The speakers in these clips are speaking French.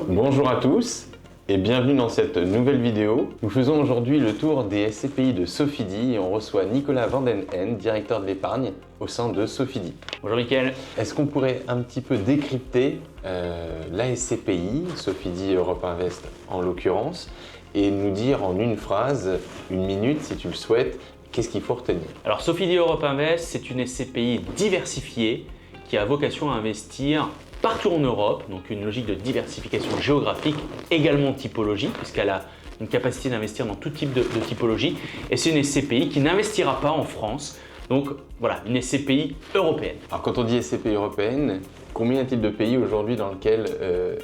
Bonjour à tous et bienvenue dans cette nouvelle vidéo. Nous faisons aujourd'hui le tour des SCPI de Sofidy et on reçoit Nicolas Vandenhen, directeur de l'épargne au sein de Sofidy. Bonjour Mickaël. Est-ce qu'on pourrait un petit peu décrypter la SCPI, Sofidy Europe Invest en l'occurrence, et nous dire en une phrase, une minute si tu le souhaites, qu'est-ce qu'il faut retenir? Alors Sofidy Europe Invest, c'est une SCPI diversifiée qui a vocation à investir partout en Europe, donc une logique de diversification géographique, également typologie, puisqu'elle a une capacité d'investir dans tout type de typologie. Et c'est une SCPI qui n'investira pas en France, donc voilà, une SCPI européenne. Alors quand on dit SCPI européenne, combien y a-t-il de pays aujourd'hui dans lesquels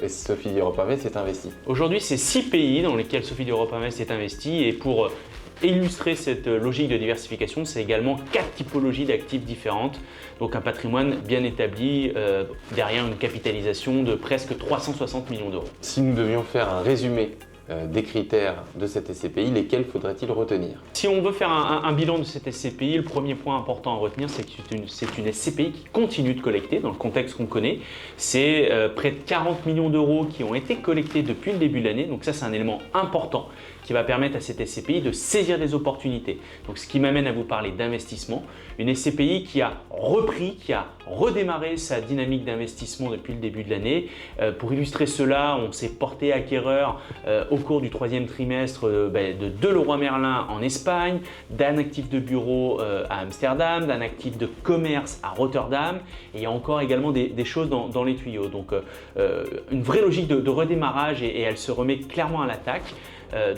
Sofidy Europe Invest est investi? Aujourd'hui, c'est 6 pays dans lesquels Sofidy Europe Invest est investi et pour illustrer cette logique de diversification, c'est également 4 typologies d'actifs différentes, donc un patrimoine bien établi derrière une capitalisation de presque 360 millions d'euros. Si nous devions faire un résumé des critères de cette SCPI, lesquels faudrait-il retenir? Si on veut faire un bilan de cette SCPI, le premier point important à retenir, c'est que c'est une SCPI qui continue de collecter dans le contexte qu'on connaît. C'est près de 40 millions d'euros qui ont été collectés depuis le début de l'année, donc ça c'est un élément important qui va permettre à cette SCPI de saisir des opportunités. Donc ce qui m'amène à vous parler d'investissement, une SCPI qui a repris, qui a redémarré sa dynamique d'investissement depuis le début de l'année. Pour illustrer cela, on s'est porté acquéreur au cours du troisième trimestre de 2 Leroy Merlin en Espagne, d'un actif de bureau à Amsterdam, d'un actif de commerce à Rotterdam, et il y a encore également des choses dans les tuyaux. Donc une vraie logique de redémarrage et elle se remet clairement à l'attaque.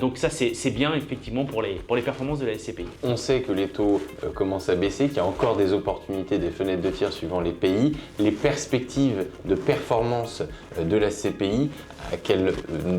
Donc ça c'est bien effectivement pour les performances de la SCPI. On sait que les taux commencent à baisser, qu'il y a encore des opportunités, des fenêtres de tir suivant les pays. Les perspectives de performance de la SCPI, à quel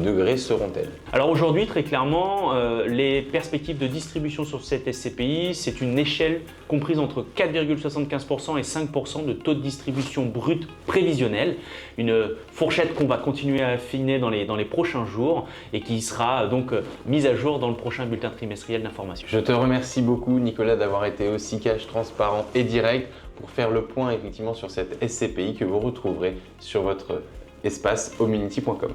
degré seront-elles? Alors aujourd'hui, très clairement, les perspectives de distribution sur cette SCPI, c'est une échelle comprise entre 4,75% et 5% de taux de distribution brut prévisionnel. Une fourchette qu'on va continuer à affiner dans les prochains jours et qui sera donc mise à jour dans le prochain bulletin trimestriel d'information. Je te remercie beaucoup Nicolas d'avoir été aussi cash, transparent et direct pour faire le point effectivement sur cette SCPI que vous retrouverez sur votre espace homunity.com.